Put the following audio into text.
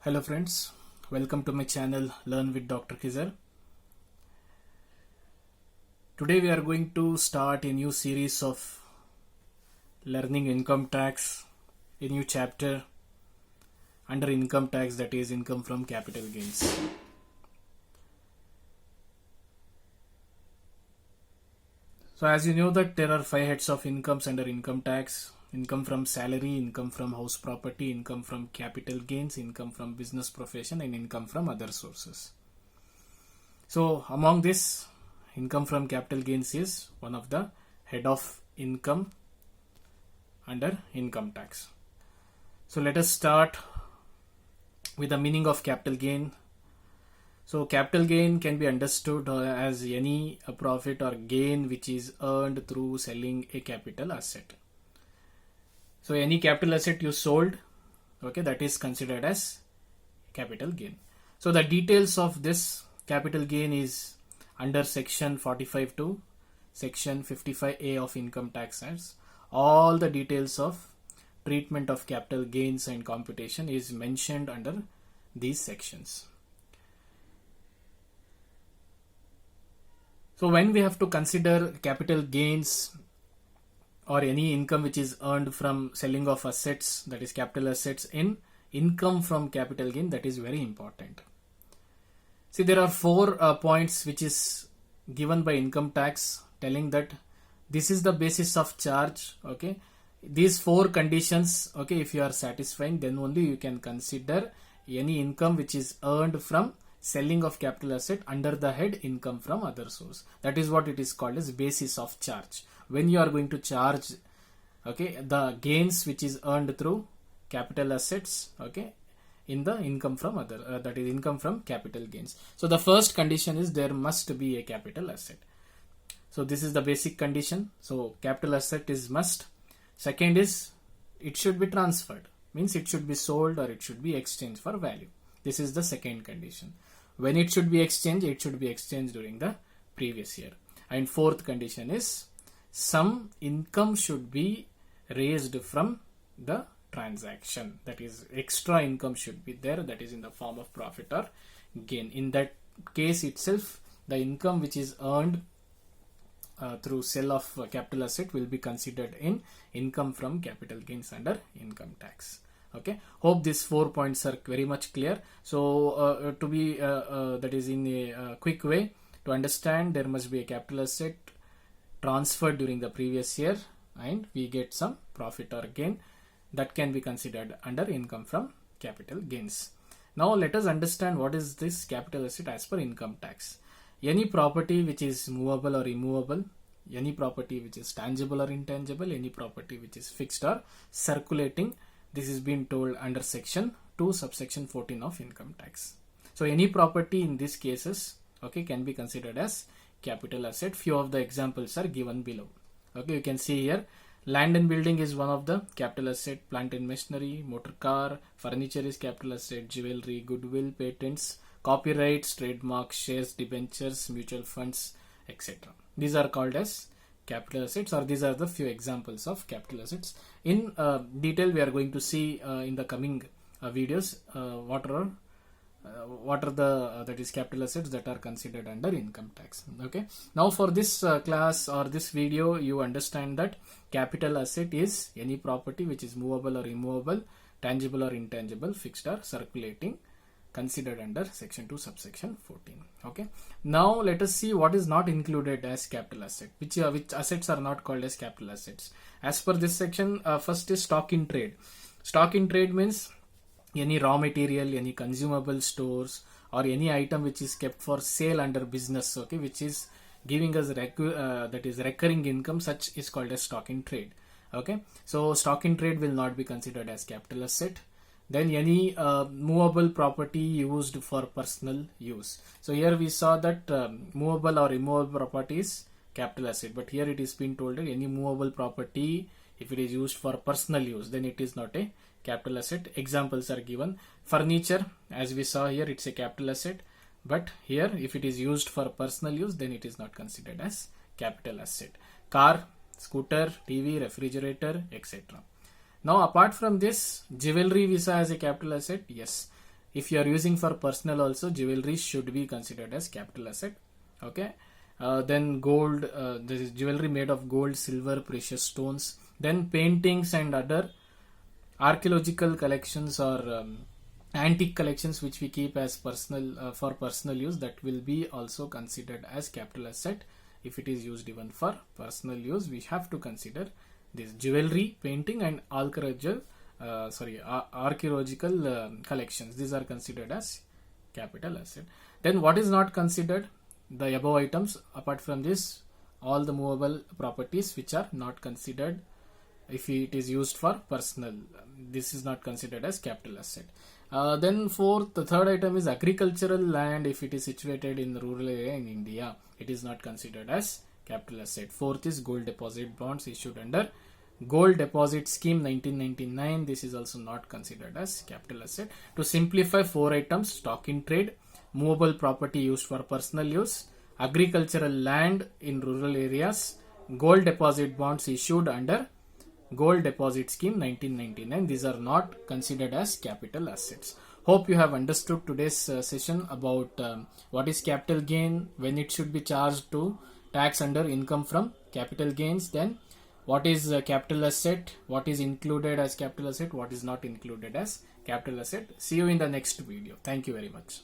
Hello friends, welcome to my channel Learn with Dr. Kizar. Today we are going to start a new series of learning income tax, a new chapter under income tax, that is income from capital gains. So as you know that there are 5 heads of incomes under income tax: income from salary, income from house property, income from capital gains, income from business profession, and income from other sources. So among this, income from capital gains is one of the head of income under income tax. So let us start with the meaning of capital gain. So capital gain can be understood as any profit or gain which is earned through selling a capital asset. So any capital asset you sold, okay, that is considered as capital gain. So the details of this capital gain is under section 45 to section 55A of income tax acts. All the details of treatment of capital gains and computation is mentioned under these sections. So when we have to consider capital gains or any income which is earned from selling of assets, that is capital assets, in income from capital gain, that is very important. See, there are 4 points which is given by income tax, telling that this is the basis of charge. Okay, these 4 conditions, okay, if you are satisfying, then only you can consider any income which is earned from selling of capital asset under the head income from other source. That is what it is called as basis of charge. When you are going to charge, okay, the gains which is earned through capital assets, okay, in the income from other, that is income from capital gains. So the first condition is there must be a capital asset. So this is the basic condition. So capital asset is must. Second is it should be transferred, means it should be sold or it should be exchanged for value. This is the second condition. When it should be exchanged, it should be exchanged during the previous year. And fourth condition is some income should be raised from the transaction, that is extra income should be there, that is in the form of profit or gain. In that case itself, the income which is earned through sale of capital asset will be considered in income from capital gains under income tax. Okay, hope these 4 points are very much clear. So to be that is in a quick way to understand, there must be a capital asset transferred during the previous year and we get some profit or gain, that can be considered under income from capital gains. Now let us understand what is this capital asset as per income tax. Any property which is movable or immovable, any property which is tangible or intangible, any property which is fixed or circulating, this is being told under section 2 subsection 14 of income tax. So any property in these cases, okay, can be considered as capital asset. Few of the examples are given below. Okay, you can see here land and building is one of the capital asset, plant and machinery, motor car, furniture is capital asset, jewelry, goodwill, patents, copyrights, trademarks, shares, debentures, mutual funds, etc. These are called as capital assets, or these are the few examples of capital assets. In detail we are going to see in the coming videos what are the that is capital assets that are considered under income tax. Okay, now for this class or this video, you understand that capital asset is any property which is movable or immovable, tangible or intangible, fixed or circulating, considered under section 2 subsection 14. Okay, now let us see what is not included as capital asset, which assets are not called as capital assets. As per this section, first is stock in trade. Stock in trade means any raw material, any consumable stores, or any item which is kept for sale under business, okay, which is giving us that is recurring income, such is called as stock in trade. Okay, so stock in trade will not be considered as capital asset. Then any movable property used for personal use. So here we saw that movable or immovable property is capital asset, but here it is being told that any movable property, if it is used for personal use, then it is not a capital asset. Examples are given. Furniture, as we saw here, it's a capital asset, but here if it is used for personal use, then it is not considered as capital asset. Car, scooter, TV, refrigerator, etc. Now apart from this, jewelry we saw as a capital asset. Yes, If you are using for personal also, jewelry should be considered as capital asset. Okay. Then gold, there is jewelry made of gold, silver, precious stones. Then paintings and other archaeological collections or antique collections which we keep as personal for personal use, that will be also considered as capital asset. If it is used even for personal use, we have to consider this jewelry, painting, and archaeological collections. These are considered as capital asset. Then what is not considered? The above items. Apart from this, all the movable properties which are not considered if it is used for personal, this is not considered as capital asset. Then the third item is agricultural land. If it is situated in rural area in India, it is not considered as capital asset. Fourth is gold deposit bonds issued under Gold Deposit Scheme 1999. This is also not considered as capital asset. To simplify, 4 items: stock in trade, movable property used for personal use, agricultural land in rural areas, gold deposit bonds issued under Gold Deposit Scheme 1999. These are not considered as capital assets. Hope you have understood today's session about what is capital gain, when it should be charged to tax under income from capital gains, then what is capital asset, what is included as capital asset, what is not included as capital asset. See you in the next video. Thank you very much.